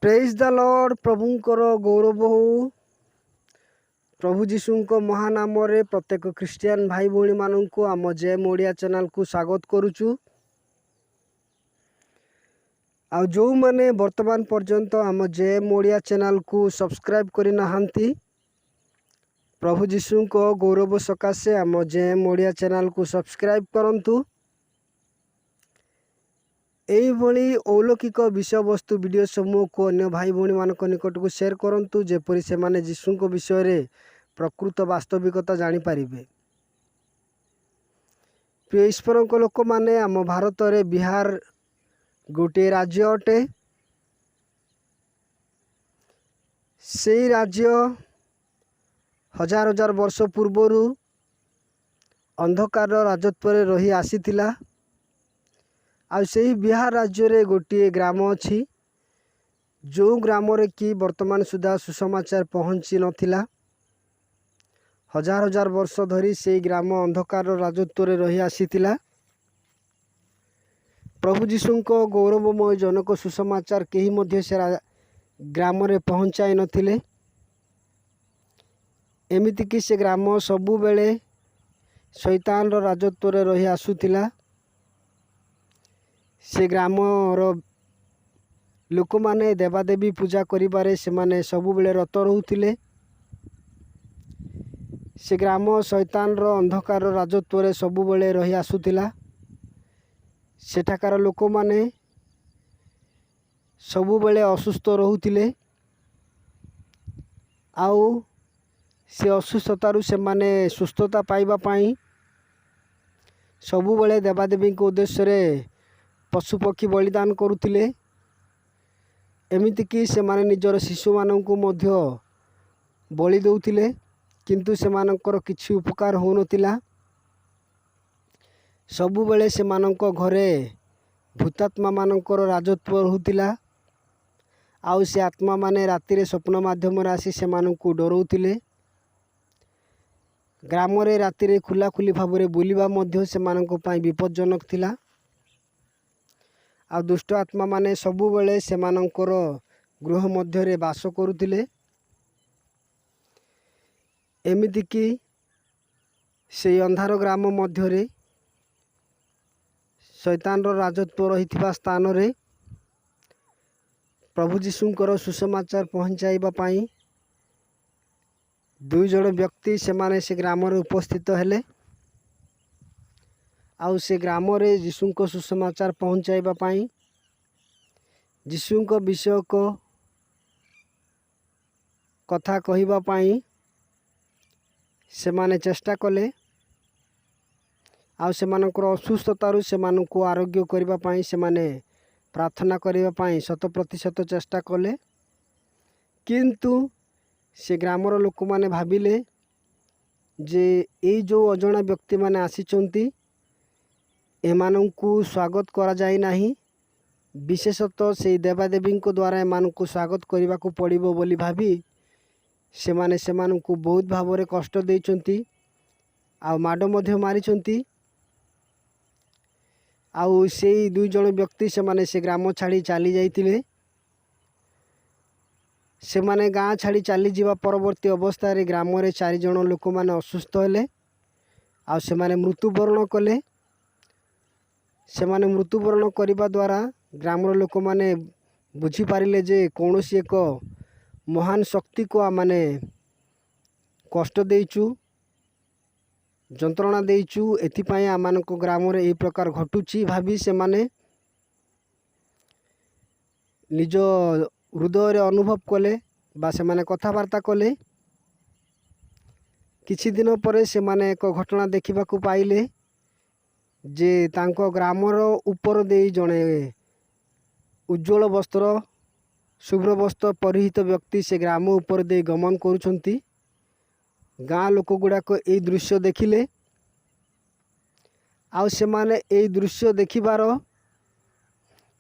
Praise the lord. प्रभुंकर गौरव हो। प्रभु जीशुंक महानाम रे प्रत्येक क्रिस्टियन भाई भौणी मानू आम जेम ओडिया चैनल को स्वागत करुचु। आ जो माने वर्तमान पर्यंत आम जेम ओडिया चैनल को सब्सक्राइब करि नाहंती, प्रभु जीशुंक गौरव सकाशे आम जेम ओडिया चैनल को सब्सक्राइब करंतु। एभली अलौकिक विषय वस्तु वीडियो समूह को अन्य भाई भौणी मानक निकट को शेयर करंतु, जेपरि से माने जीशुंक विषय रे प्रकृत वास्तविकता जानी पारिबे। प्रिय ईश्वरक लोक माने आम भारत रे बिहार गोटे राज्य अटे। से राज्य हजार हजार वर्ष पूर्वर अंधकार राजत्व रे रही आसीथिला। आ से बिहार राज्य रे गोटे ग्राम अच्छी, जो ग्राम रे कि वर्तमान सुधा सुसमाचार पहुँची नथिला। हजार हजार वर्ष धरी से ग्राम अंधकार राजत्व रे रही आसीथिला। प्रभु जीशुंक गौरवमय जनक सुसमाचार केही मध्य से ग्राम रे पहुँचाई नथिले। एमिति कि से ग्राम सबु बेले शैतान रो राजत्व रे रही आसुथिला। से ग्रामर लोक माने देवादेवी पूजा करिबारे से माने सबु बेले रत रहुथिले। से ग्राम शैतान रो अंधकार राजत्व रे सबु बेले रही आसुथिला। सेठाकार लोक माने सबु बेले असुस्थ रहुथिले। आउ से असुस्थतारु से माने सुस्थता पाइबा पाई सबु बेले देवादेवी को उद्देश्य रे पशुपक्षी बलिदान करुथिले। एमिति कि से माने निजर शिशु माननकु मध्य बलि दउथिले, किंतु से मानकर किछि उपकार हो नथिला। सबु बेले से मानक घरे भूतात्मा मानकर राजत्व रहुथिला। आउ से आत्मा माने राति रे स्वप्न माध्यम रे आसी से मानकु डरउथिले। ग्राम रे राति रे खुला खुली भाव रे बुलिबा मध्य से मानक पई विपज्जनक थिला। आ दुष्ट आत्मा माने सबु बेले से मानकर गृह मध्य रे वास करुथिले। एमिति कि से अंधार ग्राम मध्य रे शैतान रो राजत्व रहिथिबा स्थान रे प्रभु जीशुंकर सुसमाचार पहुँचाइबा पाई दुई जण व्यक्ति से माने से ग्राम रे उपस्थित हेले। आउ से ग्राम रे जीशुंक सुसमाचार पहुँचाइबा पाई जीशुंक विषय को कथा कहिबा पाई से माने चेष्टा कले। आउ से मानकर असुस्थतारु से मानकु आरोग्य करिबा पाई से माने प्रार्थना करिबा पाई 100% चेष्टा कले। किंतु से ग्रामर लोक माने भाबिले जे ए जो अजणा व्यक्ति माने आसीचंती एमानंकु स्वागत करा जाय नाही, विशेषतः से देवादेवी द्वारा एमानंकु स्वागत करिबा को पड़िबो बोली भाबी से माने सेमानंकु बहुत भाव रे कष्ट देइचंती। आ माड मध्य मारिचंती। आउ से दुई जण व्यक्ति से माने से ग्राम छाड़ी चली जाइतिले। से माने गाँ छाड़ी चली जीवा परवर्ती अवस्था रे ग्राम रे 4 जण लोक माने असुस्थ हेले। आ से माने मृत्युवरण कले। से माने मृत्युवरण करिबा द्वारा ग्रामर लोक माने बुझी पारिले जे कौनसी एक महान शक्ति को माने कष्ट देइचु, जंत्रणा देइचु। एथिपाई आमानक ग्राम रे ए प्रकार घटुची भाबी से माने निज हृदय रे अनुभव कले बा से माने कथावार्ता कले। किछि दिन परे से माने एक घटना देखिबा को पाइले जे तांको ग्रामर ऊपर दे जणे उज्जवल वस्त्र शुभ्र वस्त्र परिहित व्यक्ति से ग्राम ऊपर दे गमन करुछंती। गाँ लोक गुड़ाक ए दृश्य देखिले। आउ से माने ए दृश्य देखिबार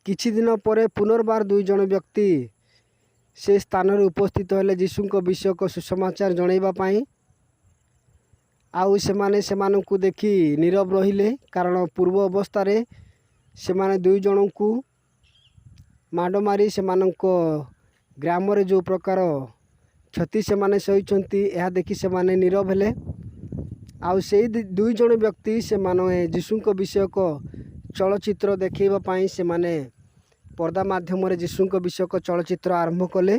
किछि दिन परे पुनर्बार दुई जण व्यक्ति से स्थान रे उपस्थित हेले जीशुंक विषय को सुसमाचार जणाइबा पाई। आउ से माने सेमानंकु देखि नीरव रहिले, कारण पूर्व अवस्था से माने दुई जणंकु माड़ मारी सेमानंको ଗ୍ରାମରେ ଯେଉଁ ପ୍ରକାର କ୍ଷତି ସେମାନେ ସହିଛନ୍ତି ଏହା ଦେଖି ସେମାନେ ନୀରବ ହେଲେ। ଆଉ ସେଇ ଦୁଇ ଜଣ ବ୍ୟକ୍ତି ସେମାନେ ଯୀଶୁଙ୍କ ବିଷୟକ ଚଳଚ୍ଚିତ୍ର ଦେଖାଇବା ପାଇଁ ସେମାନେ ପର୍ଦ୍ଦା ମାଧ୍ୟମରେ ଯୀଶୁଙ୍କ ବିଷୟକ ଚଳଚ୍ଚିତ୍ର ଆରମ୍ଭ କଲେ।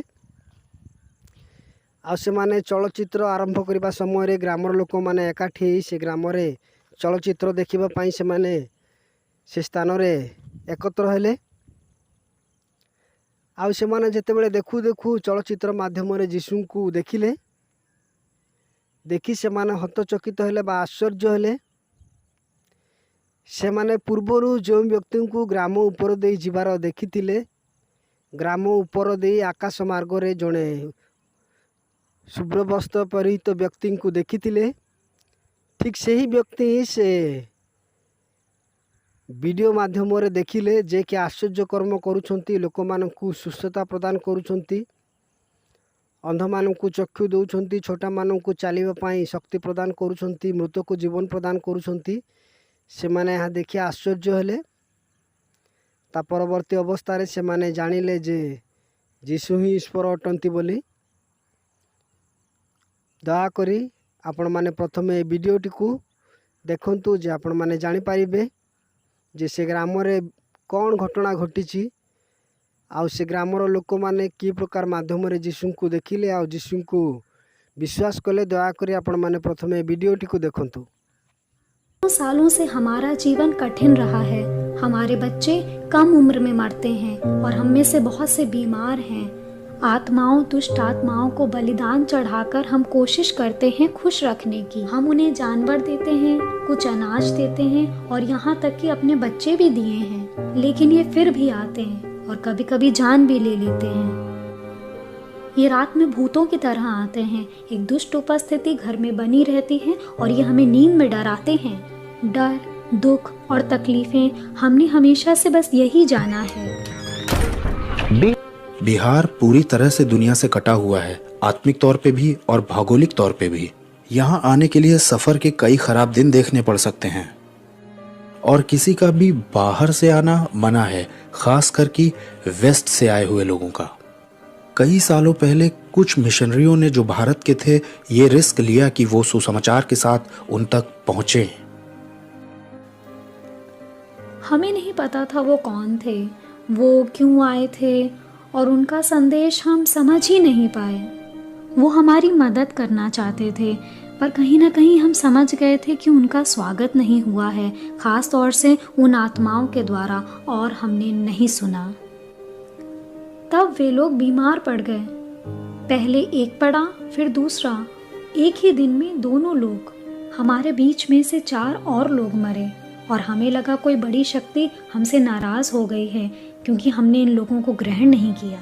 ଆଉ ସେମାନେ ଚଳଚ୍ଚିତ୍ର ଆରମ୍ଭ କରିବା ସମୟରେ ଗ୍ରାମର ଲୋକମାନେ ଏକାଠି ହୋଇ ସେ ଗ୍ରାମରେ ଚଳଚ୍ଚିତ୍ର ଦେଖିବା ପାଇଁ ସେମାନେ ସେ ସ୍ଥାନରେ ଏକତ୍ର ହେଲେ। ଆଉ ସେମାନେ ଯେତେବେଳେ ଦେଖୁ ଦେଖୁ ଚଳଚ୍ଚିତ୍ର ମାଧ୍ୟମରେ ଯୀଶୁଙ୍କୁ ଦେଖିଲେ, ଦେଖି ସେମାନେ ହତଚକିତ ହେଲେ ବା ଆଶ୍ଚର୍ଯ୍ୟ ହେଲେ। ସେମାନେ ପୂର୍ବରୁ ଯେଉଁ ବ୍ୟକ୍ତିଙ୍କୁ ଗ୍ରାମ ଉପର ଦେଇ ଯିବାର ଦେଖିଥିଲେ, ଗ୍ରାମ ଉପର ଦେଇ ଆକାଶ ମାର୍ଗରେ ଜଣେ ଶୁଭ୍ରବସ୍ତ୍ର ପରିହିତ ବ୍ୟକ୍ତିଙ୍କୁ ଦେଖିଥିଲେ, ଠିକ୍ ସେହି ବ୍ୟକ୍ତି ସେ ଭିଡ଼ିଓ ମାଧ୍ୟମରେ ଦେଖିଲେ ଯେ କି ଆଶ୍ଚର୍ଯ୍ୟ କର୍ମ କରୁଛନ୍ତି, ଲୋକମାନଙ୍କୁ ସୁସ୍ଥତା ପ୍ରଦାନ କରୁଛନ୍ତି, ଅନ୍ଧମାନଙ୍କୁ ଚକ୍ଷୁ ଦେଉଛନ୍ତି, ଛୋଟମାନଙ୍କୁ ଚାଲିବା ପାଇଁ ଶକ୍ତି ପ୍ରଦାନ କରୁଛନ୍ତି, ମୃତକୁ ଜୀବନ ପ୍ରଦାନ କରୁଛନ୍ତି। ସେମାନେ ଏହା ଦେଖି ଆଶ୍ଚର୍ଯ୍ୟ ହେଲେ। ତା ପରବର୍ତ୍ତୀ ଅବସ୍ଥାରେ ସେମାନେ ଜାଣିଲେ ଯେ ଯୀଶୁ ହିଁ ଈଶ୍ୱର ଅଟନ୍ତି ବୋଲି। ଦୟାକରି ଆପଣମାନେ ପ୍ରଥମେ ଏ ଭିଡ଼ିଓଟିକୁ ଦେଖନ୍ତୁ ଯେ ଆପଣମାନେ ଜାଣିପାରିବେ ଯେ ସେ ଗ୍ରାମରେ କ'ଣ ଘଟଣା ଘଟିଛି, ଆଉ ସେ ଗ୍ରାମର ଲୋକମାନେ କି ପ୍ରକାର ମାଧ୍ୟମରେ ଯୀଶୁଙ୍କୁ ଦେଖିଲେ ଆଉ ଯୀଶୁଙ୍କୁ विश्वास कले। दयाकोरी आपण माने प्रथमे वीडियोटी को देखंतु। सालों से हमारा जीवन कठिन रहा है। हमारे बच्चे कम उम्र में मरते हैं और हम में से बहुत से बीमार हैं। आत्माओं, दुष्ट आत्माओं को बलिदान चढ़ाकर हम कोशिश करते हैं खुश रखने की। हम उन्हें जानवर देते हैं, कुछ अनाज देते हैं और यहाँ तक कि अपने बच्चे भी दिए हैं, लेकिन ये फिर भी आते हैं और कभी कभी जान भी ले लेते हैं। ये रात में भूतों की तरह आते हैं। एक दुष्ट उपस्थिति घर में बनी रहती है और ये हमें नींद में डराते हैं। डर, दुख और तकलीफें हमने हमेशा से बस यही जाना है। बिहार पूरी तरह से दुनिया से कटा हुआ है, आत्मिक तौर पे भी और भौगोलिक तौर पे भी। यहाँ आने के लिए सफर के कई खराब दिन देखने पड़ सकते हैं और किसी का भी बाहर से आना मना है, खास करके वेस्ट से आए हुए लोगों का। कई सालों पहले कुछ मिशनरियों ने जो भारत के थे, ये रिस्क लिया कि वो सुसमाचार के साथ उन तक पहुंचे। हमें नहीं पता था वो कौन थे, वो क्यों आए थे और उनका संदेश हम समझ ही नहीं पाए। वो हमारी मदद करना चाहते थे, पर कहीं ना कहीं हम समझ गए थे कि उनका स्वागत नहीं हुआ है, खास तौर से उन आत्माओं के द्वारा, और हमने नहीं सुना। तब वे लोग बीमार पड़ गए। पहले एक पड़ा, फिर दूसरा। एक ही दिन में दोनों लोग। हमारे बीच में से 4 और लोग मरे और हमें लगा कोई बड़ी शक्ति हमसे नाराज हो गई है, क्योंकि हमने इन लोगों को ग्रहण नहीं किया।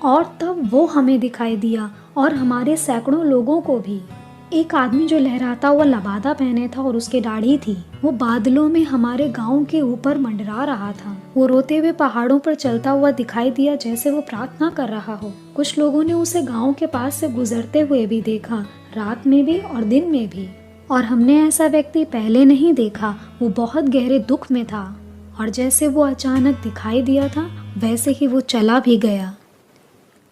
और तब वो हमें दिखाई दिया और हमारे सैकड़ों लोगों को भी। एक आदमी जो लहराता हुआ लबादा पहने था और उसकी दाढ़ी थी, वो बादलों में हमारे गांव के ऊपर मंडरा रहा था। वो रोते हुए पहाड़ों पर चलता हुआ दिखाई दिया, जैसे वो प्रार्थना कर रहा हो। कुछ लोगों ने उसे गांव के पास से गुजरते हुए भी देखा, रात में भी और दिन में भी। और हमने ऐसा व्यक्ति पहले नहीं देखा। वो बहुत गहरे दुख में था और जैसे वो अचानक दिखाई दिया था, वैसे ही वो चला भी गया।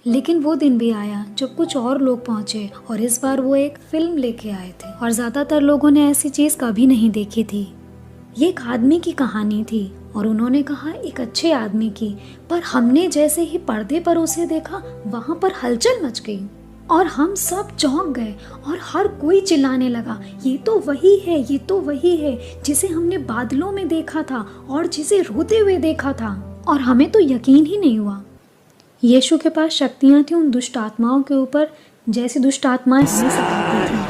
लेकिन वो दिन भी आया जब कुछ और लोग पहुंचे और इस बार वो एक फिल्म लेके आए थे और ज़्यादातर लोगों ने ऐसी चीज़ कभी नहीं देखी थी। ये एक आदमी की कहानी थी और उन्होंने कहा एक अच्छे आदमी की, पर हमने जैसे ही पर्दे पर उसे देखा, वहाँ पर हलचल मच गई और हम सब चौंक गए और हर कोई चिल्लाने लगा, ये तो वही है, ये तो वही है जिसे हमने बादलों में देखा था और जिसे रोते हुए देखा था। और हमें तो यकीन ही नहीं हुआ। यीशु के पास शक्तियाँ थीं उन दुष्ट आत्माओं के ऊपर, जैसी दुष्ट आत्माएं हमें सताती थीं।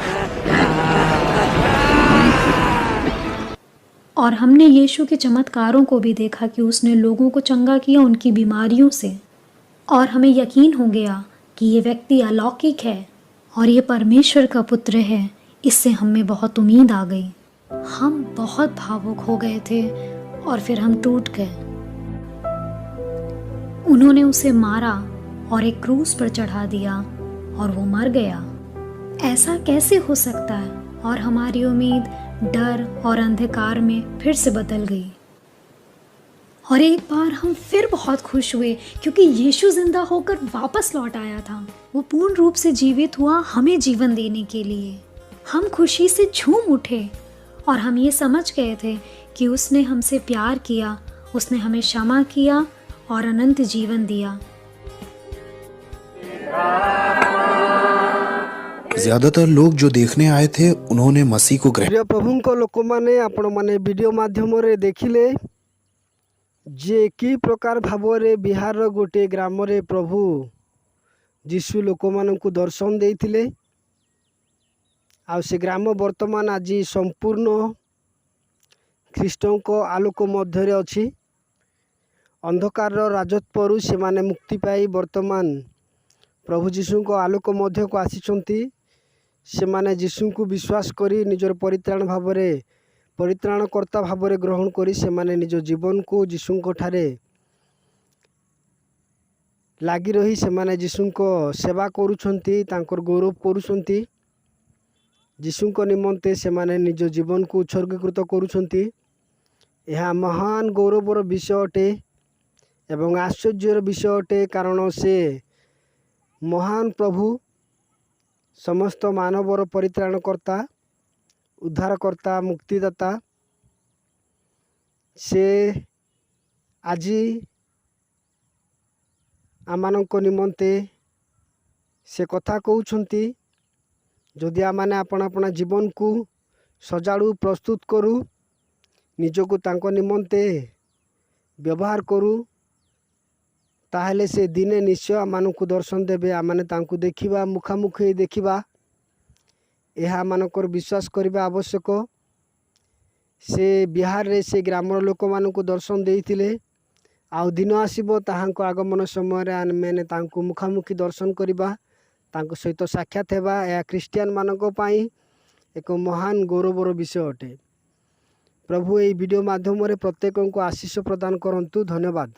और हमने यीशु के चमत्कारों को भी देखा कि उसने लोगों को चंगा किया उनकी बीमारियों से। और हमें यकीन हो गया कि ये व्यक्ति अलौकिक है और ये परमेश्वर का पुत्र है। इससे हमें बहुत उम्मीद आ गई। हम बहुत भावुक हो गए थे और फिर हम टूट गए। उन्होंने उसे मारा और एक क्रूस पर चढ़ा दिया और वो मर गया। ऐसा कैसे हो सकता है? और हमारी उम्मीद डर और अंधकार में फिर से बदल गई। और एक बार हम फिर बहुत खुश हुए क्योंकि यीशु जिंदा होकर वापस लौट आया था। वो पूर्ण रूप से जीवित हुआ हमें जीवन देने के लिए। हम खुशी से झूम उठे और हम ये समझ गए थे कि उसने हमसे प्यार किया, उसने हमें क्षमा किया और अनंत जीवन दिया। ज्यादातर लोग जो देखने आए थे उन्होंने मसीह को ग्रहण प्रिय प्रभुଙ୍କ ଲୋକମାନେ ଆପଣମାନେ ଭିଡ଼ିଓ ମାଧ୍ୟମରେ ଦେଖିଲେ ଯେ କି ପ୍ରକାର ଭାବରେ ବିହାରର ଗୋଟିଏ ଗ୍ରାମରେ ପ୍ରଭୁ ଯୀଶୁ ଲୋକମାନଙ୍କୁ ଦର୍ଶନ ଦେଇଥିଲେ। ଆଉ ସେ ଗ୍ରାମ ବର୍ତ୍ତମାନ ଆଜି ସମ୍ପୂର୍ଣ୍ଣ ଖ୍ରୀଷ୍ଟଙ୍କ ଆଲୋକ ମଧ୍ୟରେ ଅଛି। ଅନ୍ଧକାରର ରାଜତ୍ୱରୁ ସେମାନେ ମୁକ୍ତି ପାଇ ବର୍ତ୍ତମାନ ପ୍ରଭୁ ଯୀଶୁଙ୍କ ଆଲୋକ ମଧ୍ୟକୁ ଆସିଛନ୍ତି। ସେମାନେ ଯୀଶୁଙ୍କୁ ବିଶ୍ୱାସ କରି ନିଜର ପରିତ୍ରାଣକର୍ତ୍ତା ଭାବରେ ଗ୍ରହଣ କରି ସେମାନେ ନିଜ ଜୀବନକୁ ଯୀଶୁଙ୍କ ଠାରେ ଲାଗି ରହି ସେମାନେ ଯୀଶୁଙ୍କ ସେବା କରୁଛନ୍ତି, ତାଙ୍କର ଗୌରବ କରୁଛନ୍ତି। ଯୀଶୁଙ୍କ ନିମନ୍ତେ ସେମାନେ ନିଜ ଜୀବନକୁ ଉତ୍ସର୍ଗୀକୃତ କରୁଛନ୍ତି। ଏହା ମହାନ ଗୌରବର ବିଷୟ ଅଟେ ଏବଂ ଆଶ୍ଚର୍ଯ୍ୟର ବିଷୟ ଅଟେ, କାରଣ ସେ ମହାନ ପ୍ରଭୁ, ସମସ୍ତ ମାନବର ପରିତ୍ରାଣକର୍ତ୍ତା, ଉଦ୍ଧାରକର୍ତ୍ତା, ମୁକ୍ତିଦାତା। ସେ ଆଜି ଆମମାନଙ୍କ ନିମନ୍ତେ ସେ କଥା କହୁଛନ୍ତି, ଯଦି ଆମମାନେ ଆପଣା ଜୀବନକୁ ସଜାଡ଼ୁ, ପ୍ରସ୍ତୁତ କରୁ, ନିଜକୁ ତାଙ୍କ ନିମନ୍ତେ ବ୍ୟବହାର କରୁ, ତାହେଲେ ସେ ଦିନେ ନିଶ୍ଚୟ ଆମମାନଙ୍କୁ ଦର୍ଶନ ଦେବେ। ଆମମାନେ ତାଙ୍କୁ ଦେଖିବା, ମୁଖାମୁଖି ଦେଖିବା। ଏହା ଆମମାନଙ୍କର ବିଶ୍ୱାସ କରିବା ଆବଶ୍ୟକ। ସେ ବିହାରରେ ସେ ଗ୍ରାମର ଲୋକମାନଙ୍କୁ ଦର୍ଶନ ଦେଇଥିଲେ। ଆଉ ଦିନ ଆସିବ ତାହାଙ୍କ ଆଗମନ ସମୟରେ ଆମେମାନେ ତାଙ୍କୁ ମୁଖାମୁଖି ଦର୍ଶନ କରିବା, ତାଙ୍କ ସହିତ ସାକ୍ଷାତ ହେବା। ଏହା ଖ୍ରୀଷ୍ଟିଆନମାନଙ୍କ ପାଇଁ ଏକ ମହାନ ଗୌରବର ବିଷୟ ଅଟେ। ପ୍ରଭୁ ଏହି ଭିଡ଼ିଓ ମାଧ୍ୟମରେ ପ୍ରତ୍ୟେକଙ୍କୁ ଆଶୀଷ ପ୍ରଦାନ କରନ୍ତୁ। ଧନ୍ୟବାଦ।